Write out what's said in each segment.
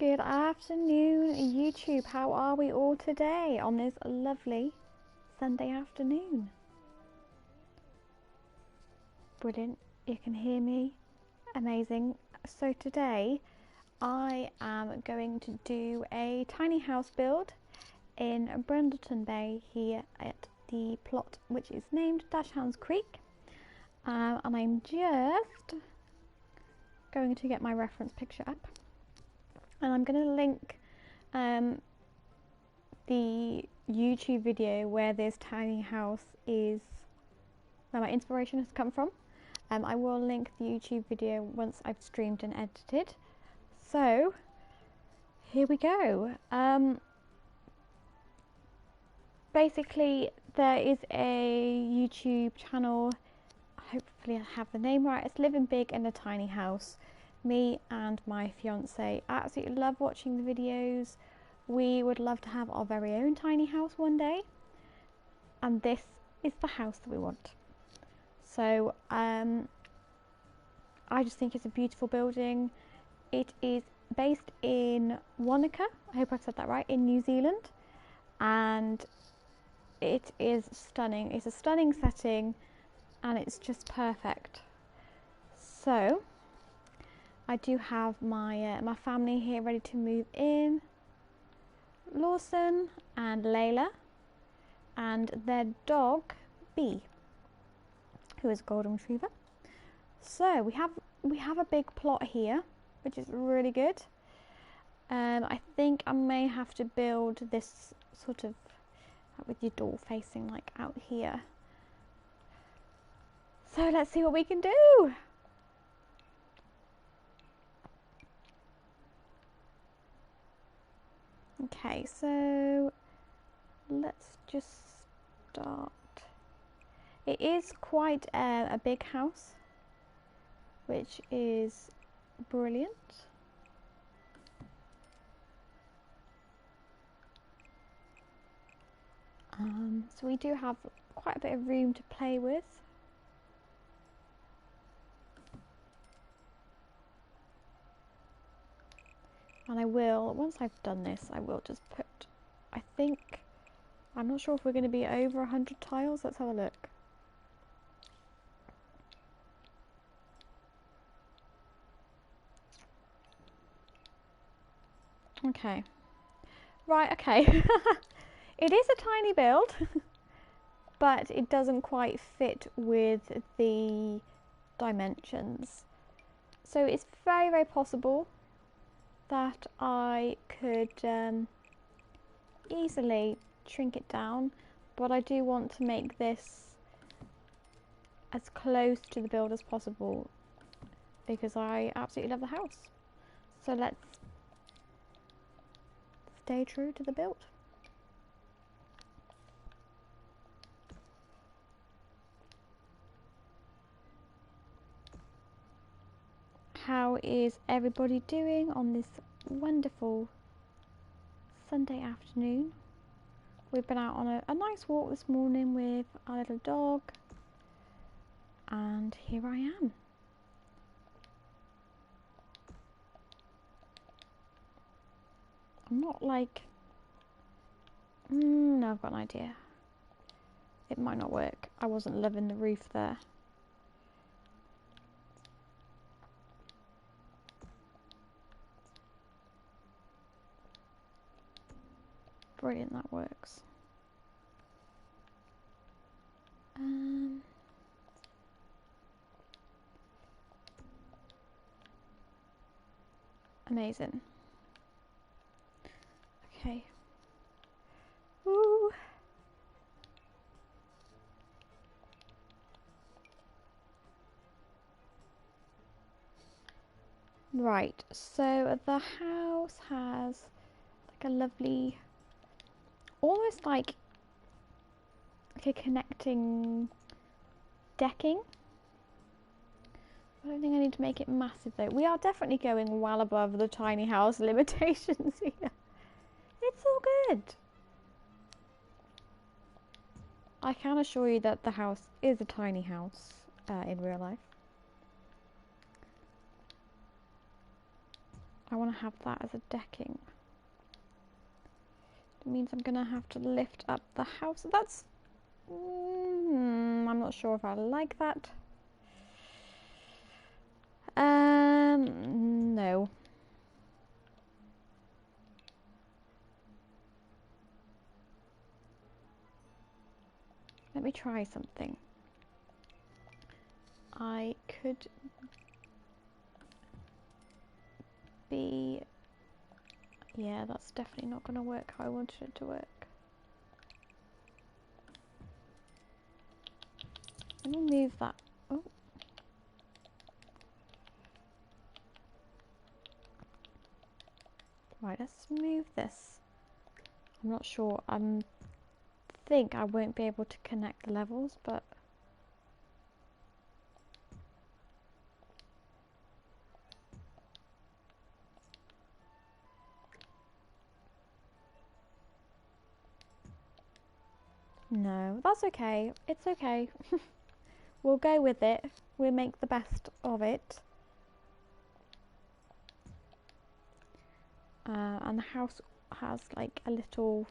Good afternoon, YouTube. How are we all today on this lovely Sunday afternoon? Brilliant. You can hear me. Amazing. So today I am going to do a tiny house build in Brundleton Bay here at the plot which is named Dashhounds Creek. And I'm just going to get my reference picture up. And I'm going to link the YouTube video where this tiny house is, where my inspiration has come from. I will link the YouTube video once I've streamed and edited. So, here we go. Basically, there is a YouTube channel, hopefully I have the name right, it's Living Big in a Tiny House. Me and my fiance absolutely love watching the videos. We would love to have our very own tiny house one day, and this is the house that we want. So I just think it's a beautiful building. It is based in Wanaka, I hope I've said that right, in New Zealand, and it is stunning. It's a stunning setting and it's just perfect. So I do have my my family here ready to move in. Lawson and Layla and their dog Bee, who is a golden retriever. So we have a big plot here, which is really good. I think I may have to build this sort of with your door facing like out here. So let's see what we can do. Okay, so let's just start. It is quite a big house, which is brilliant. So we do have quite a bit of room to play with. And I will, once I've done this, I will just put, I think, I'm not sure if we're going to be over 100 tiles. Let's have a look. Okay. Right, okay. It is a tiny build, but it doesn't quite fit with the dimensions. So it's very, very possible that I could easily shrink it down, but I do want to make this as close to the build as possible because I absolutely love the house. So let's stay true to the build. How is everybody doing on this wonderful Sunday afternoon? We've been out on a nice walk this morning with our little dog, and here I am. I'm not like, no, I've got an idea. It might not work. I wasn't loving the roof there. Brilliant, that works. Amazing. Okay. Woo. Right, so the house has like a lovely, almost like a connecting decking. I don't think I need to make it massive though. We are definitely going well above the tiny house limitations here. It's all good. I can assure you that the house is a tiny house in real life. I want to have that as a decking. It means I'm going to have to lift up the house. That's... I'm not sure if I like that. No. Let me try something. I could be... Yeah, that's definitely not going to work how I wanted it to work. Let me move that. Oh. Right, let's move this. I'm not sure. I think I won't be able to connect the levels, but... No, that's okay. It's okay. We'll go with it. We'll make the best of it. And the house has like a little...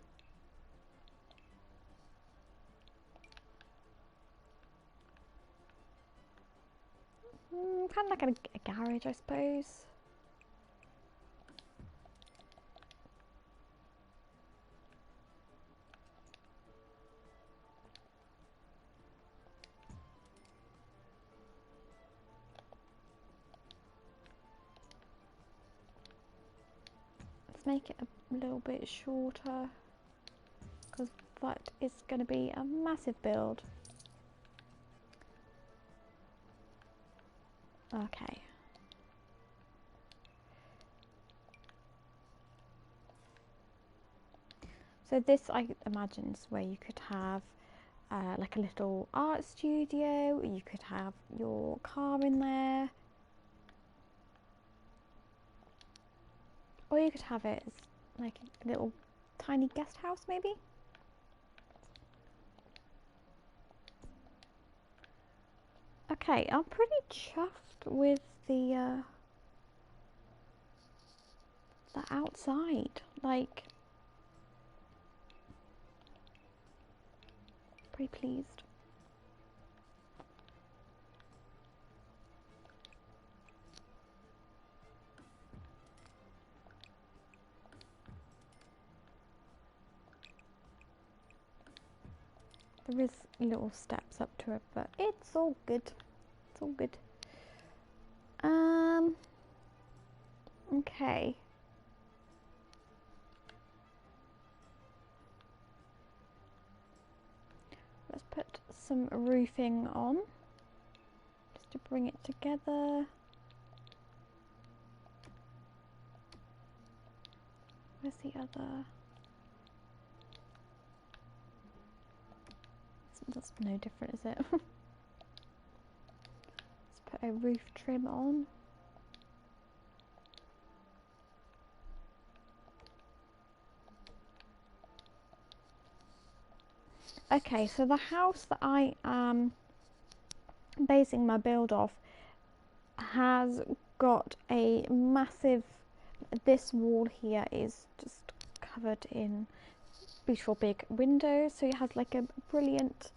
kind of like a garage, I suppose. Let's make it a little bit shorter, because that is going to be a massive build. Okay. So this, I imagine, is where you could have like a little art studio. You could have your car in there. Or you could have it as like a little tiny guest house, maybe? Okay, I'm pretty chuffed with the outside. Like, pretty pleased. There is little steps up to it, but it's all good. It's all good. Okay. Let's put some roofing on, just to bring it together. Where's the other? That's no different, is it? Let's put a roof trim on. Okay, so the house that I am basing my build off has got a massive... This wall here is just covered in beautiful big windows, so it has like a brilliant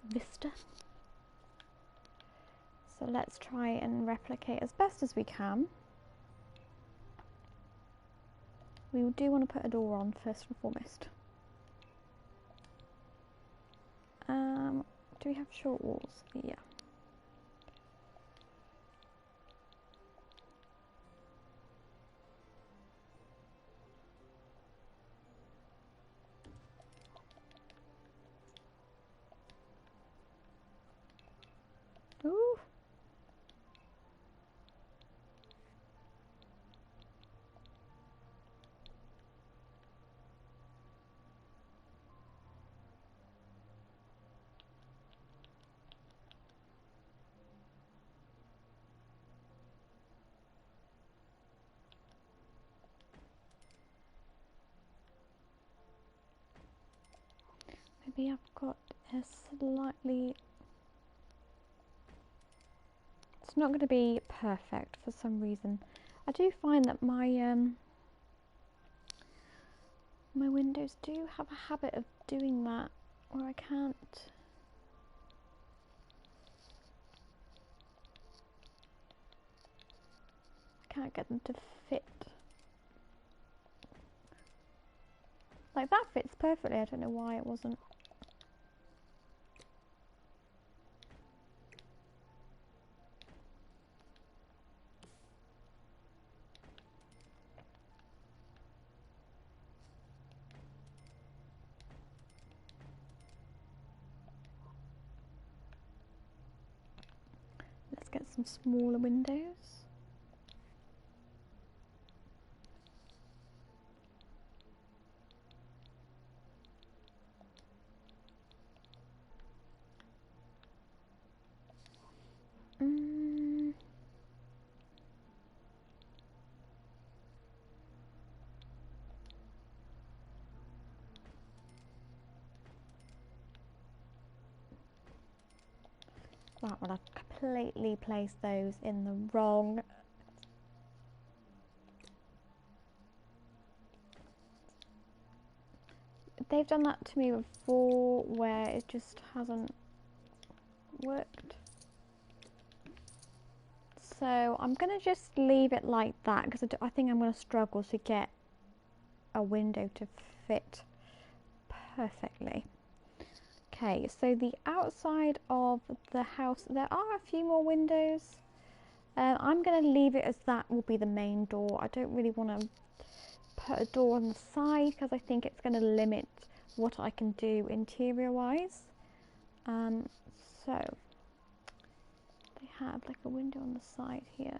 vista. So let's try and replicate as best as we can. We do want to put a door on first and foremost. Do we have short walls? Yeah. Ooh. Maybe I've got a slightly... It's not going to be perfect for some reason. I do find that my windows do have a habit of doing that, where I can't get them to fit. Like that fits perfectly, I don't know why it wasn't. Let's get some smaller windows. Right, well, I've completely placed those in the wrong. They've done that to me before, where it just hasn't worked. So I'm going to just leave it like that, because I think I'm going to struggle to get a window to fit perfectly. Okay, so the outside of the house, there are a few more windows. I'm going to leave it as that will be the main door. I don't really want to put a door on the side, because I think it's going to limit what I can do interior wise. So they have like a window on the side here.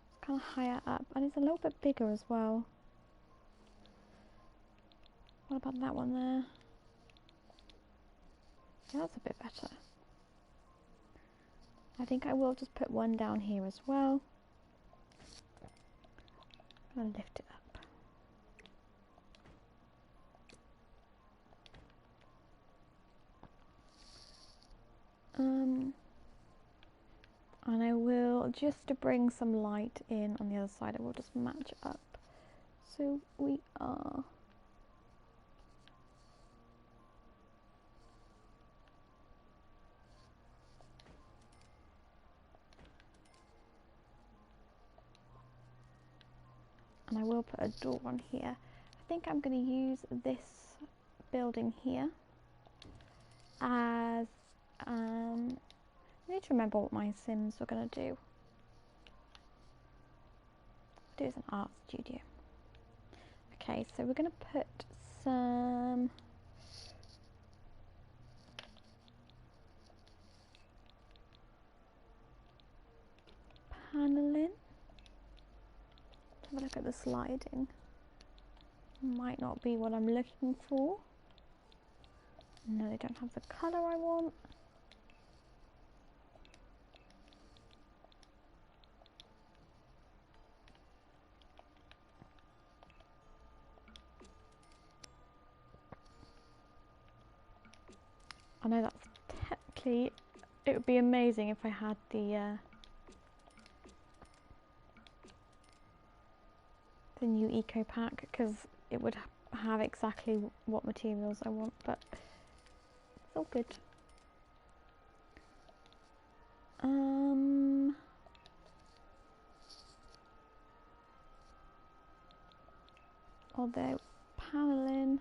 It's kind of higher up, and it's a little bit bigger as well. What about that one there? Yeah, that's a bit better. I think I will just put one down here as well. I'll lift it up. And I will, just to bring some light in on the other side, I will just match up. So we are and I will put a door on here. I think I'm going to use this building here as I need to remember what my Sims were going to do. Do as an art studio. Okay, so we're going to put some paneling. Have a look at the sliding. Might not be what I'm looking for. No, they don't have the colour I want. I know that's technically, it would be amazing if I had the new eco pack, because it would have exactly what materials I want, but it's all good. Although paneling,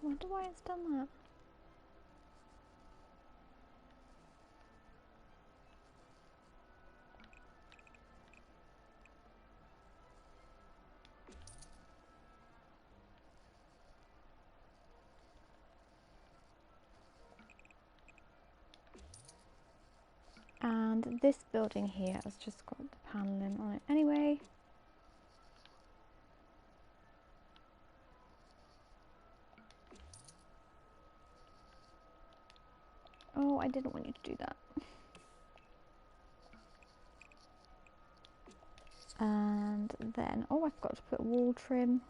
I wonder why it's done that. And this building here has just got the paneling on it anyway. Oh, I didn't want you to do that. And then, oh, I forgot to put wall trim.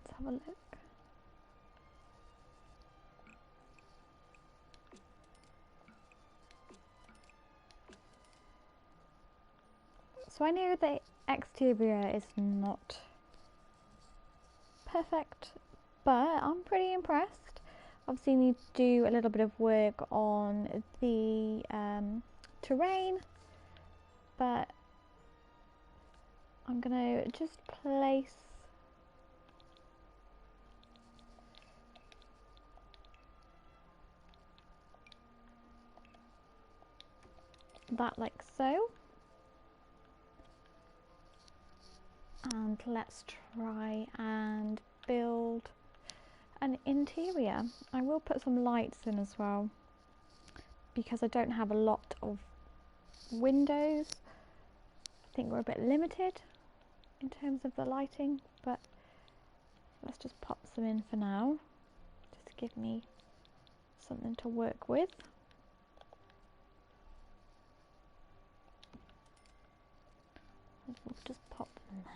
Let's have a look. So I know the exterior is not perfect, but I'm pretty impressed. Obviously need to do a little bit of work on the terrain, but I'm gonna just place that like so. And let's try and build an interior. I will put some lights in as well because I don't have a lot of windows. I think we're a bit limited in terms of the lighting, but let's just pop some in for now, just to give me something to work with. We'll just pop them there.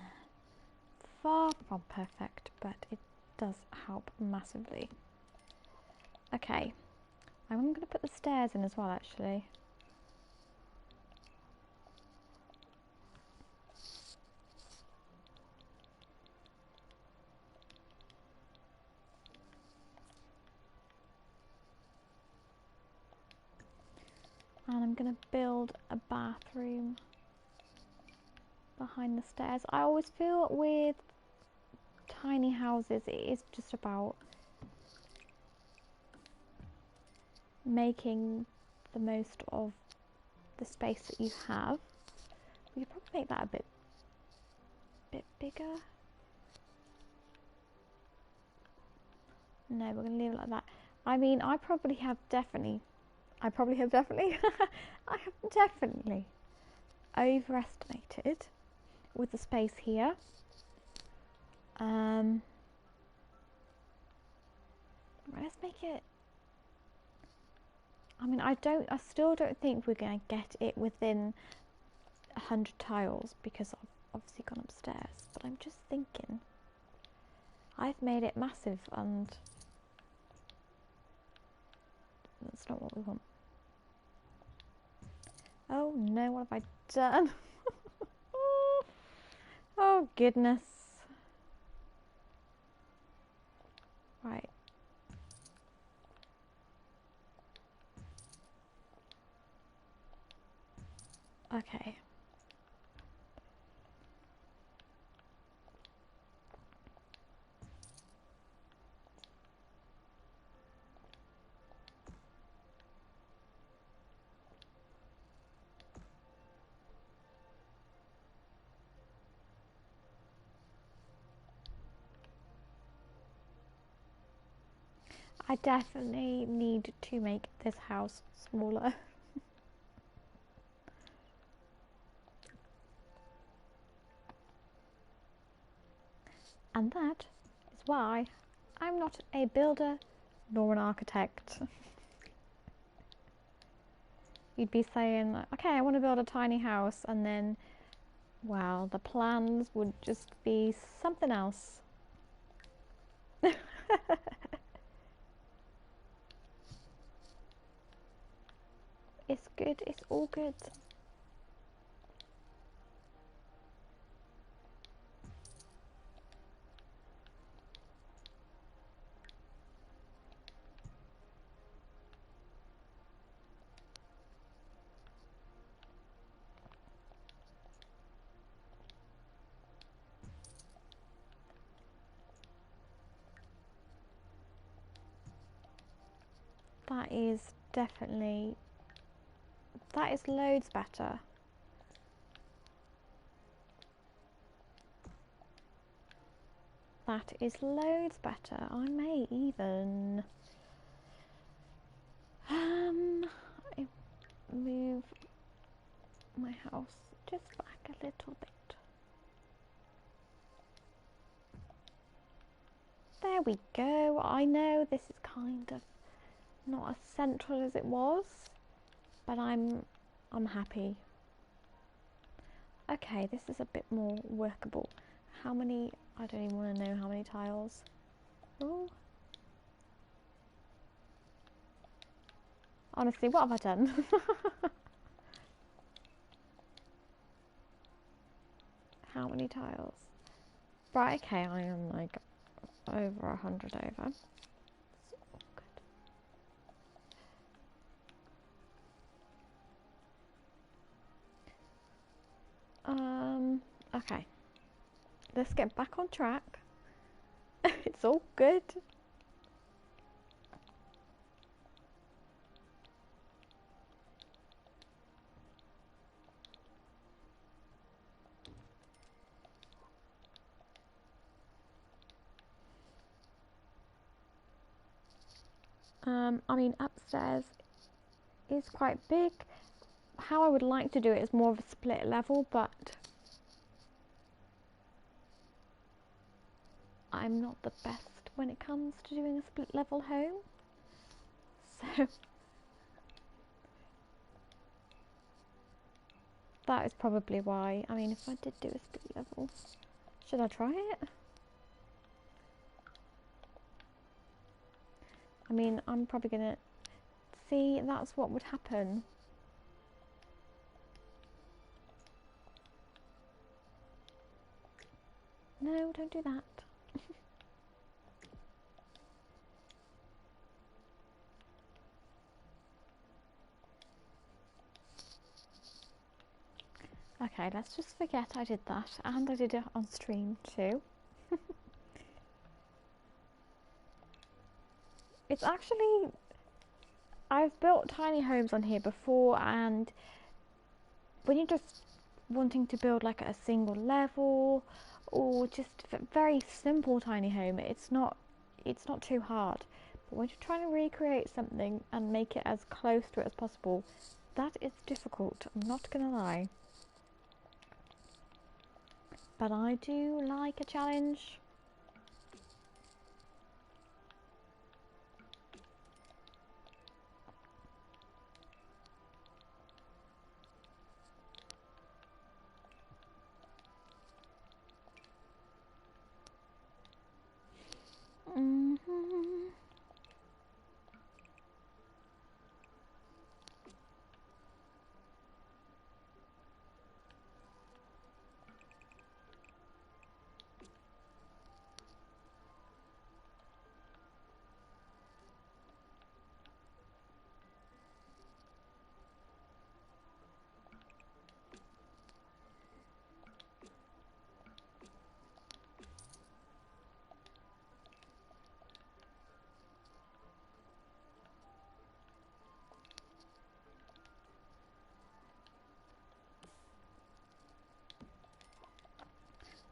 Far from perfect, but it does help massively. Okay, I'm going to put the stairs in as well, actually. And I'm going to build a bathroom behind the stairs. I always feel with tiny houses it is just about making the most of the space that you have. We could probably make that a bit bigger. No, we're going to leave it like that. I mean, I have definitely I have definitely overestimated with the space here. Let's make it, I mean, I still don't think we're going to get it within 100 tiles because I've obviously gone upstairs, but I'm just thinking I've made it massive and that's not what we want. Oh no, what have I done? Oh goodness. Right. Okay. I definitely need to make this house smaller. And that is why I'm not a builder nor an architect. You'd be saying, okay, I want to build a tiny house, and then, well, the plans would just be something else. It's good, it's all good. That is definitely, that is loads better. That is loads better. I may even move my house just back a little bit. There we go. I know this is kind of not as central as it was, but I'm happy. Okay, this is a bit more workable. How many? I don't even want to know how many tiles. Oh. Honestly, what have I done? How many tiles? Right, okay, I am like over 100 over. Okay. Let's get back on track. It's all good. I mean, upstairs is quite big. How I would like to do it is more of a split level, but I'm not the best when it comes to doing a split level home. So that is probably why. I mean, if I did do a split level, should I try it? I mean, I'm probably gonna see, that's what would happen. No, don't do that. Okay, let's just forget I did that, and I did it on stream too. It's actually, I've built tiny homes on here before, and when you're just wanting to build like a single level or just a very simple tiny home, it's not too hard. But when you're trying to recreate something and make it as close to it as possible, that is difficult, I'm not gonna lie. But I do like a challenge.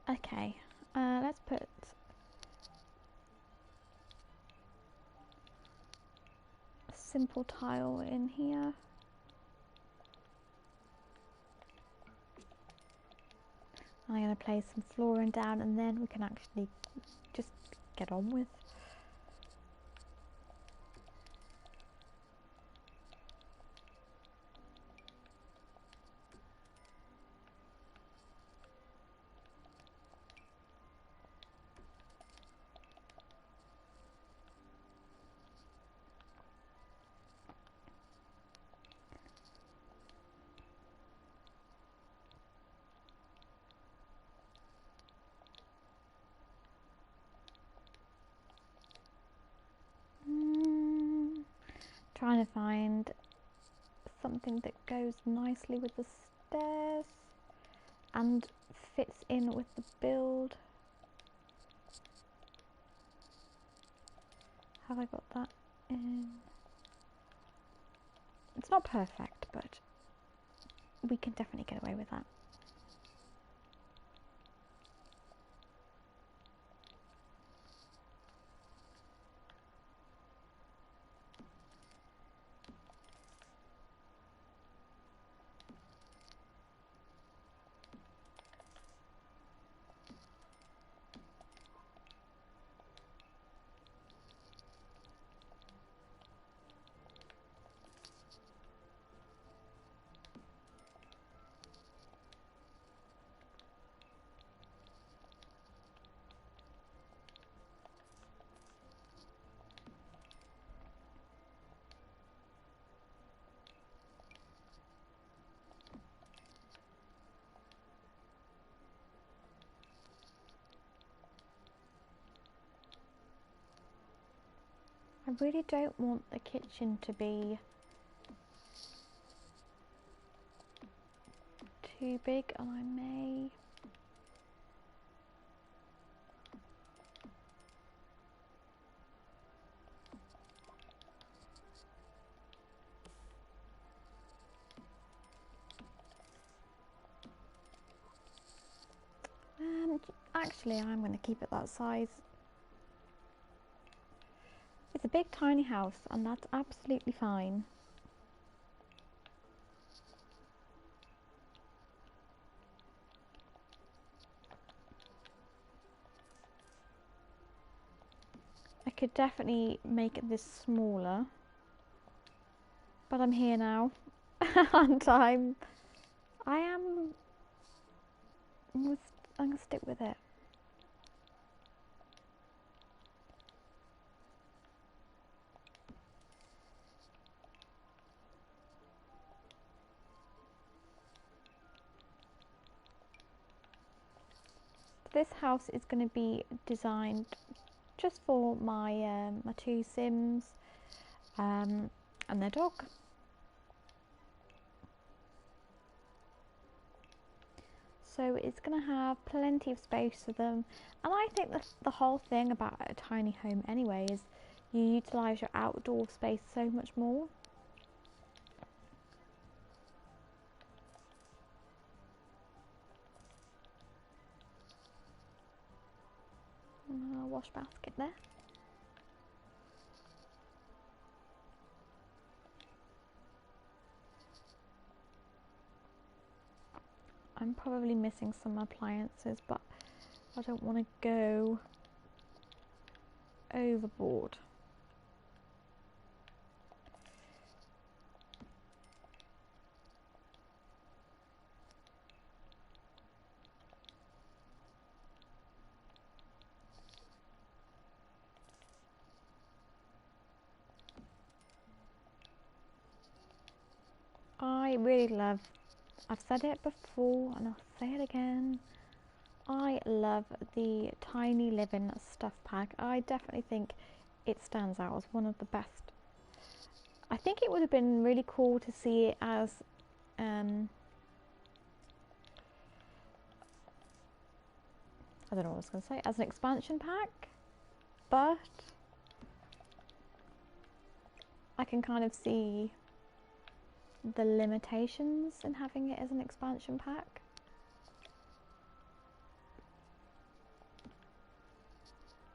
Okay, let's put a simple tile in here. I'm going to place some flooring down, and then we can actually just get on with. Trying to find something that goes nicely with the stairs and fits in with the build. Have I got that in? It's not perfect, but we can definitely get away with that. I really don't want the kitchen to be too big, and I may actually I'm going to keep it that size. It's a big tiny house and that's absolutely fine. I could definitely make this smaller, but I'm here now and I'm gonna stick with it. This house is going to be designed just for my my two Sims and their dog. So it's going to have plenty of space for them, and I think that the whole thing about a tiny home anyway is you utilise your outdoor space so much more. Wash basket there. I'm probably missing some appliances, but I don't want to go overboard. I really love, I've said it before and I'll say it again, I love the Tiny Living stuff pack. I definitely think it stands out as one of the best. I think it would have been really cool to see it as I don't know what I was going to say, as an expansion pack, but I can kind of see the limitations in having it as an expansion pack.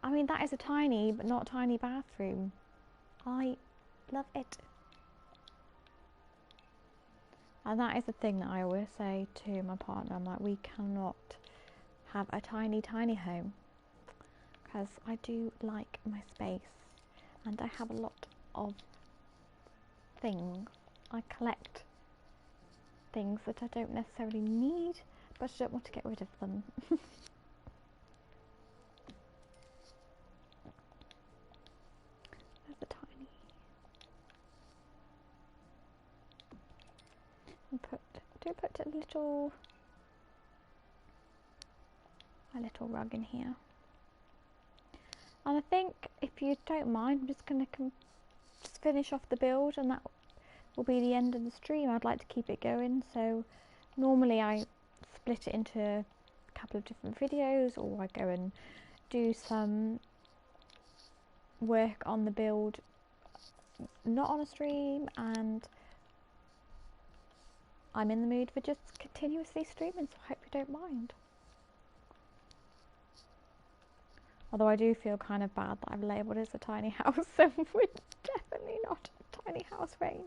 I mean, that is a tiny but not tiny bathroom. I love it. And that is the thing that I always say to my partner. I'm like, we cannot have a tiny home, because I do like my space and I have a lot of things. I collect things that I don't necessarily need, but I don't want to get rid of them. There's a tiny. And put a little rug in here. And I think, if you don't mind, I'm just going to just finish off the build, and that will be the end of the stream. I'd like to keep it going, so normally I split it into a couple of different videos, or I go and do some work on the build not on a stream, and I'm in the mood for just continuously streaming, so I hope you don't mind. Although I do feel kind of bad that I've labelled it as a tiny house, so we're definitely not a tiny house range.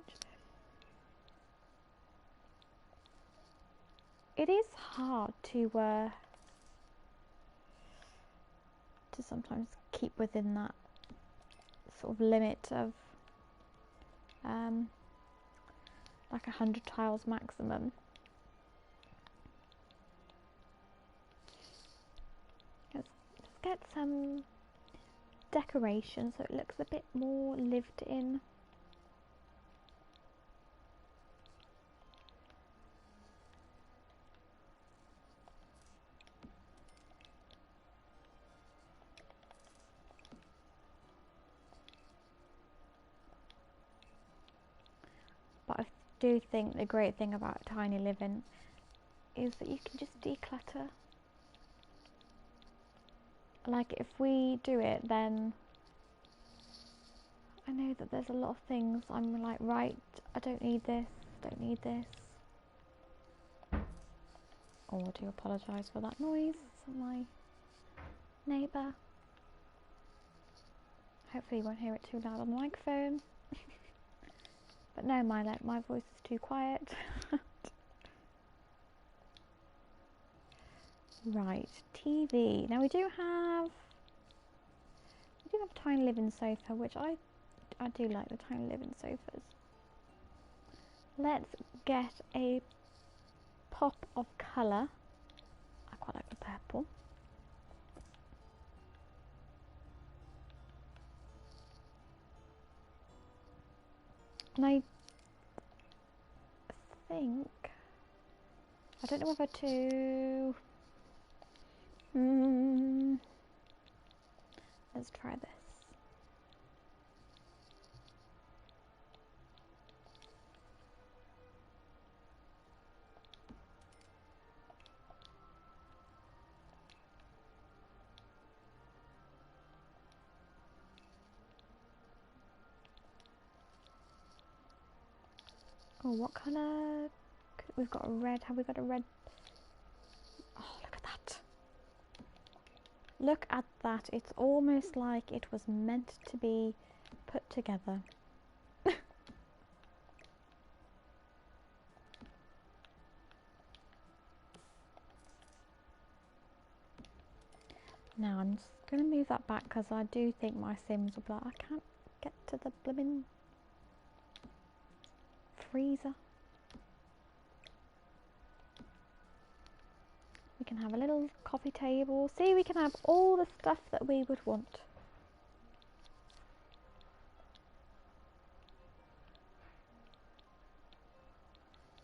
It is hard to sometimes keep within that sort of limit of like 100 tiles maximum. Let's get some decoration so it looks a bit more lived in. But I do think the great thing about tiny living is that you can just declutter. Like if we do it, then I know that there's a lot of things I'm like, right, I don't need this, don't need this. Oh, I do apologise for that noise, my neighbour. Hopefully you won't hear it too loud on the microphone. But no, my voice is too quiet. Right, TV. Now we do have a tiny living sofa, which I do like the tiny living sofas. Let's get a pop of colour. I quite like the purple. And I think, I don't know whether to, let's try this. Oh, what colour? We've got a red. Have we got a red? Oh, look at that. Look at that. It's almost like it was meant to be put together. Now I'm just going to move that back because I do think my Sims will be like, I can't get to the blooming freezer. We can have a little coffee table. See, we can have all the stuff that we would want.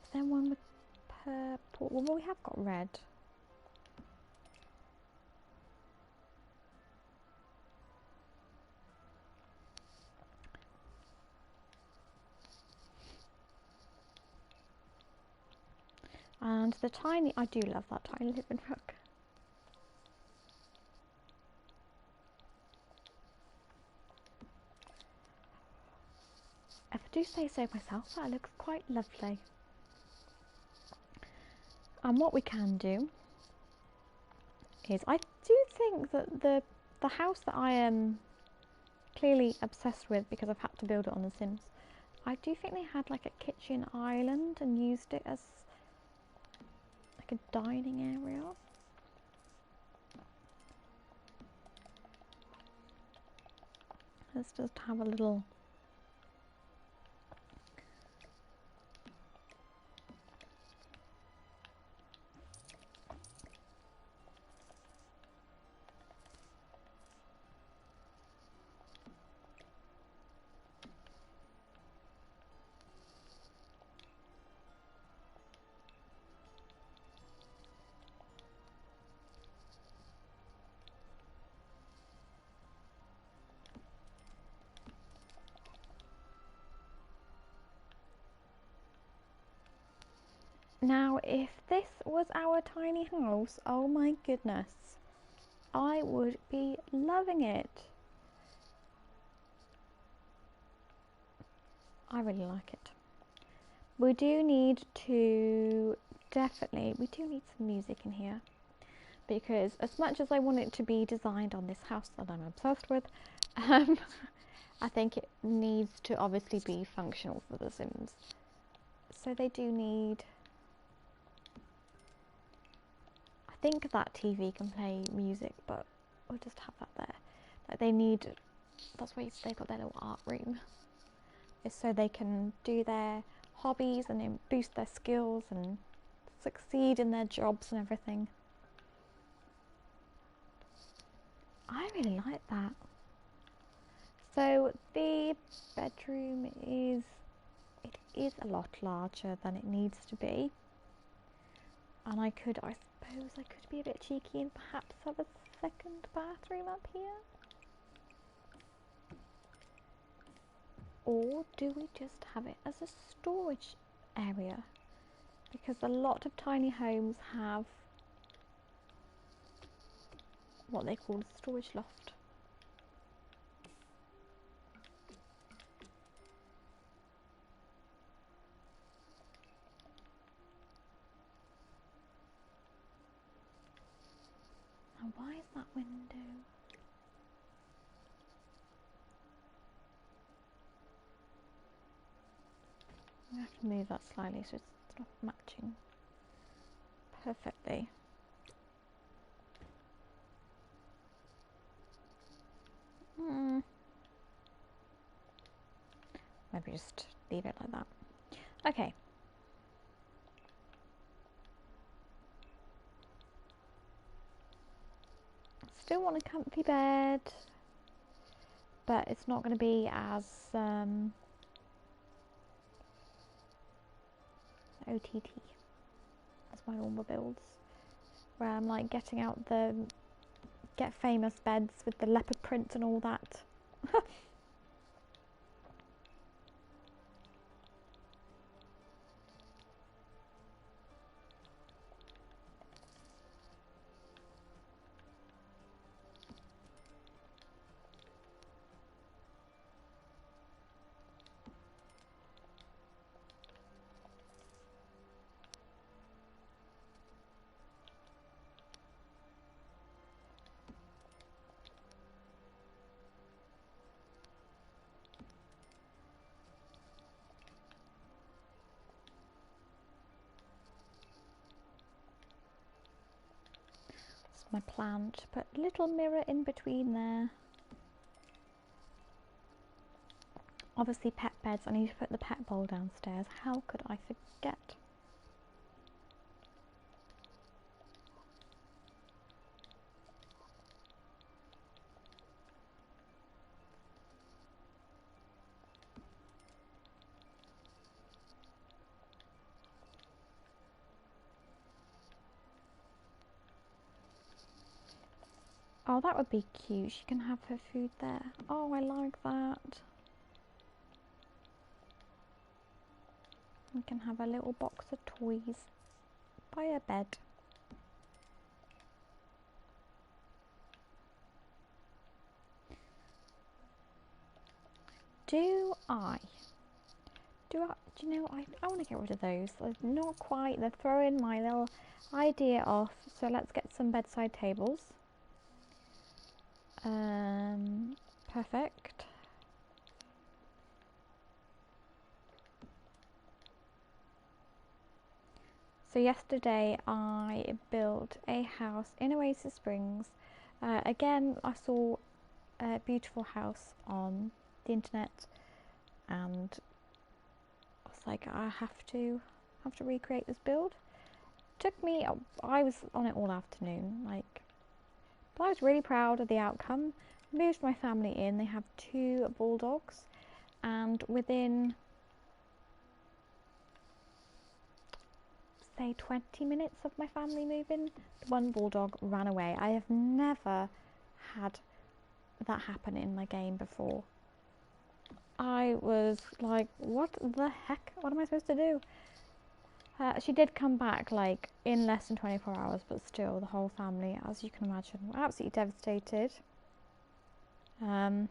Is there one with purple? Well, we have got red. And the tiny, I do love that tiny living room. If I do say so myself, that looks quite lovely. And what we can do is, I do think that the house that I am clearly obsessed with because I've had to build it on The Sims, I do think they had like a kitchen island and used it as like a dining area. Let's just have a little Now, if this was our tiny house, oh my goodness, I would be loving it. I really like it. We do need to we do need some music in here, because as much as I want it to be designed on this house that I'm obsessed with, I think it needs to obviously be functional for The Sims. So they do need... I think that TV can play music, but we'll just have that there. Like they need... That's why they've got their little art room. Is so they can do their hobbies and then boost their skills and succeed in their jobs and everything. I really like that. So the bedroom is a lot larger than it needs to be, and I suppose I could be a bit cheeky and perhaps have a second bathroom up here. Or do we just have it as a storage area? Because a lot of tiny homes have what they call a storage loft. Now why is that window? I'm going to have to move that slightly so it's not matching perfectly. Maybe just leave it like that. Okay. Still want a comfy bed, but it's not going to be as OTT as my normal builds, where I'm like getting out the Get Famous beds with the leopard print and all that. My plan to put a little mirror in between there. Obviously pet beds, I need to put the pet bowl downstairs. How could I forget? Oh, that would be cute. She can have her food there. Oh, I like that. We can have a little box of toys by her bed. Do you know, I want to get rid of those. Not quite. They're throwing my little idea off. So let's get some bedside tables. Perfect. So yesterday I built a house in Oasis Springs. Again, I saw a beautiful house on the internet, and I was like, I have to recreate this build. Took me, I was on it all afternoon, but I was really proud of the outcome. Moved my family in. They have 2 bulldogs, and within say 20 minutes of my family moving, one bulldog ran away. I have never had that happen in my game before. I was like, what the heck? What am I supposed to do? She did come back in less than 24 hours, but still the whole family, as you can imagine, were absolutely devastated. Yeah,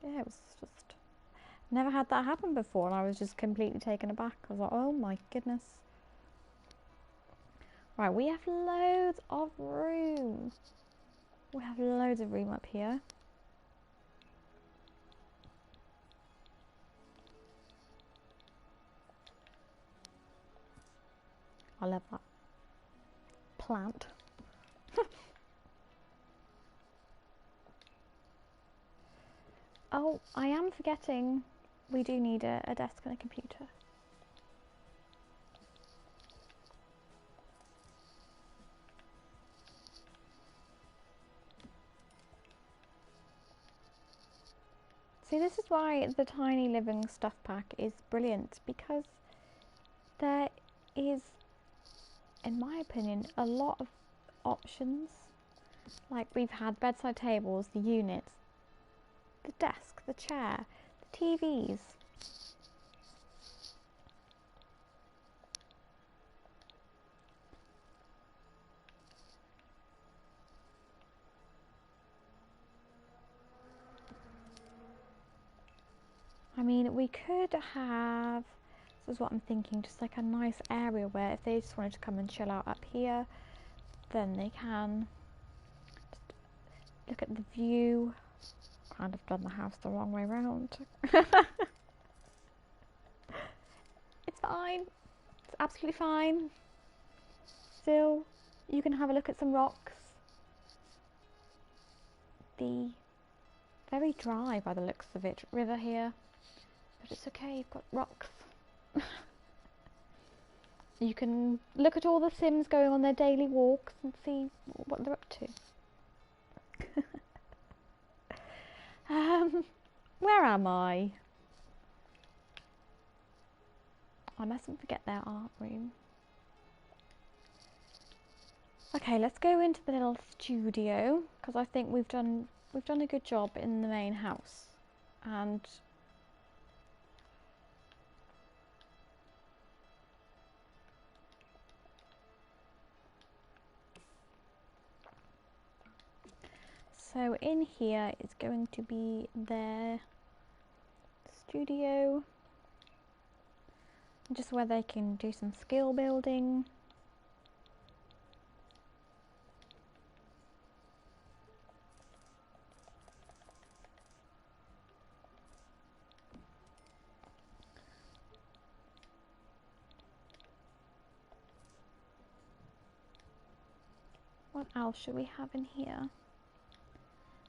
it was just Never had that happen before, and I was just completely taken aback. I was like, oh my goodness. Right, we have loads of room. We have loads of room up here. I love that plant. Oh, I am forgetting we do need a desk and a computer. See, this is why the Tiny Living stuff pack is brilliant, because there is, in my opinion, a lot of options. Like, we've had bedside tables, the units, the desk, the chair, the TVs. I mean, we could have, this is what I'm thinking, just like a nice area where if they just wanted to come and chill out up here, then they can. Just look at the view. Kind of done the house the wrong way round. It's fine. It's absolutely fine. Still, you can have a look at some rocks. The very dry, by the looks of it, river here. But it's okay, you've got rocks. You can look at all the Sims going on their daily walks and see what they're up to. Where am I? I mustn't forget their art room. Okay, let's go into the little studio, because I think we've done a good job in the main house. And so in here is going to be their studio, just where they can do some skill building. What else should we have in here?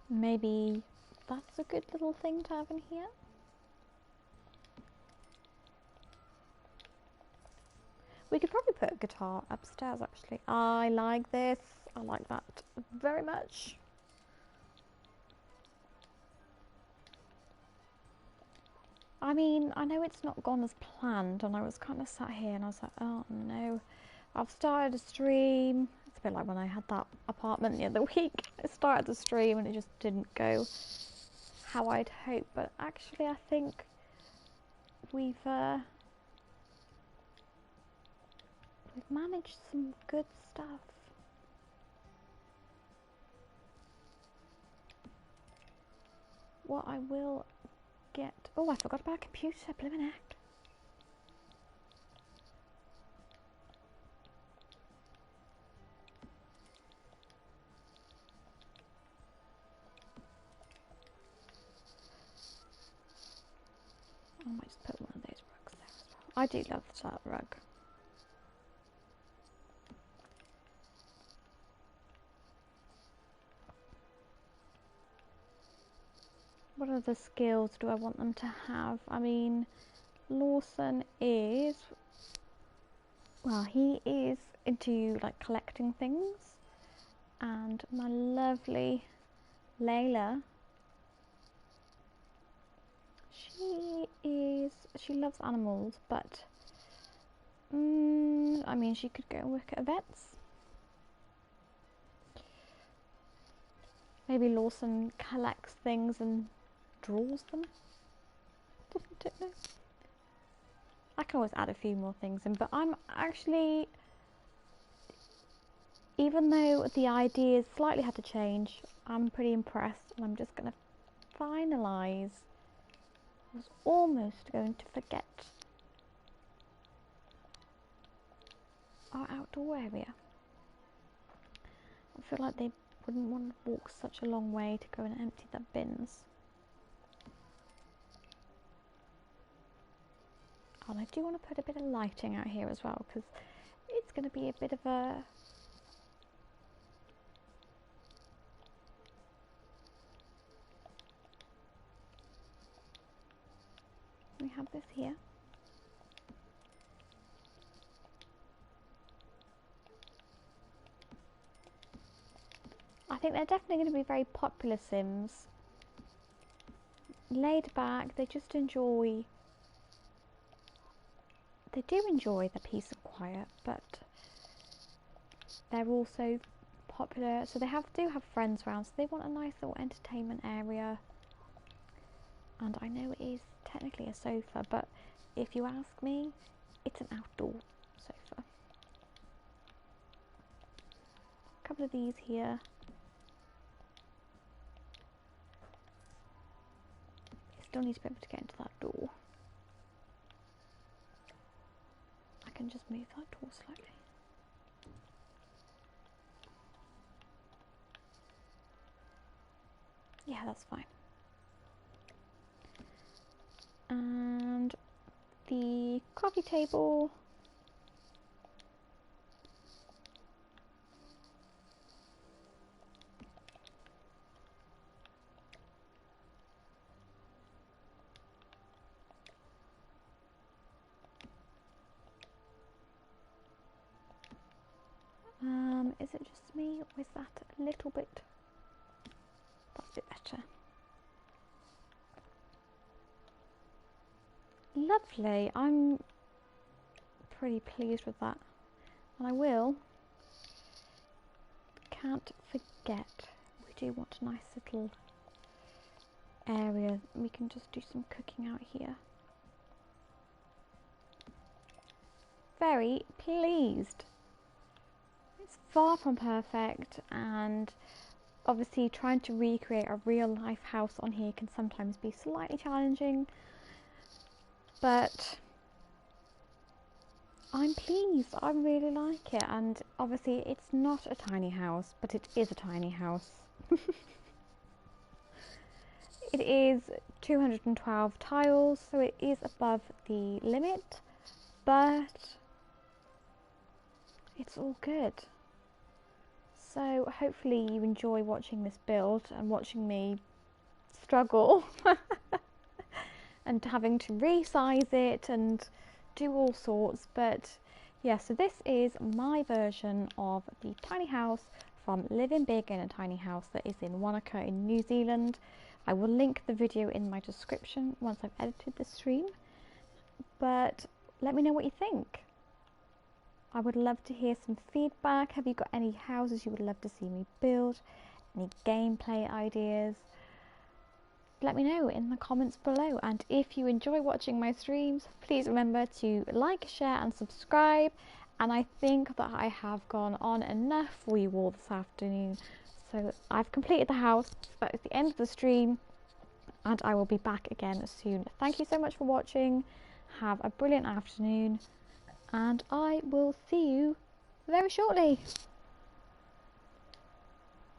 Maybe that's a good little thing to have in here. We could probably put a guitar upstairs, actually. I like this. I like that very much. I mean, I know it's not gone as planned, and I was kind of sat here and I was like, oh no, I've started a stream. It's a bit like when I had that apartment the other week. I started the stream and it just didn't go how I'd hoped, but actually I think we've managed some good stuff. What I will get... Oh, I forgot about a computer, blimmin' heck. I might just put one of those rugs there as well. I do love that rug. What other skills do I want them to have? I mean, Lawson is... Well, he is into, like, collecting things. And my lovely Layla, she loves animals, but I mean, she could go and work at vets. Maybe Lawson collects things and draws them. Don't know. I can always add a few more things in, but I'm actually, even though the ideas slightly had to change, I'm pretty impressed, and I'm just going to finalise I was almost going to forget our outdoor area. I feel like they wouldn't want to walk such a long way to go and empty their bins. Oh, and I do want to put a bit of lighting out here as well, because it's going to be a bit of a... We have this here. I think they're definitely going to be very popular Sims. Laid back, they just enjoy... They do enjoy the peace and quiet, but they're also popular, so they do have friends around, so they want a nice little entertainment area. And I know it is technically a sofa, but if you ask me, it's an outdoor sofa. A couple of these here. I still need to be able to get into that door. I can just move that door slightly. Yeah, that's fine. And the coffee table. Is it just me, or is that a little bit... That's a bit better. Lovely, I'm pretty pleased with that. And I will, can't forget, we do want a nice little area. We can just do some cooking out here. Very pleased. It's far from perfect, and obviously trying to recreate a real life house on here can sometimes be slightly challenging, but I'm pleased. I really like it, and obviously it's not a tiny house, but it is a tiny house. It is 212 tiles, so it is above the limit, but it's all good. So hopefully you enjoy watching this build and watching me struggle and having to resize it and do all sorts. But yeah, so this is my version of the tiny house from Living Big in a Tiny House that is in Wanaka in New Zealand. I will link the video in my description once I've edited the stream, but let me know what you think. I would love to hear some feedback. Have you got any houses you would love to see me build? Any gameplay ideas? Let me know in the comments below. And if you enjoy watching my streams, please remember to like, share and subscribe. And I think that I have gone on enough for you all this afternoon. So I've completed the house. That is the end of the stream, and I will be back again soon. Thank you so much for watching. Have a brilliant afternoon, and I will see you very shortly.